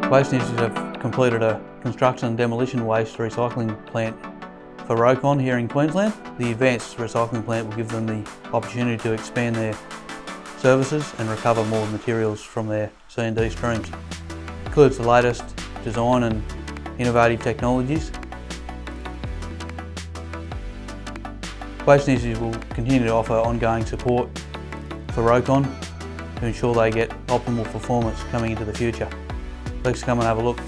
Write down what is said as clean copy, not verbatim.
Waste Initiatives have completed a construction and demolition waste recycling plant for Rowcon here in Queensland. The advanced recycling plant will give them the opportunity to expand their services and recover more materials from their C&D streams. It includes the latest design and innovative technologies. Waste Initiatives will continue to offer ongoing support for Rowcon to ensure they get optimal performance coming into the future. Please come and have a look.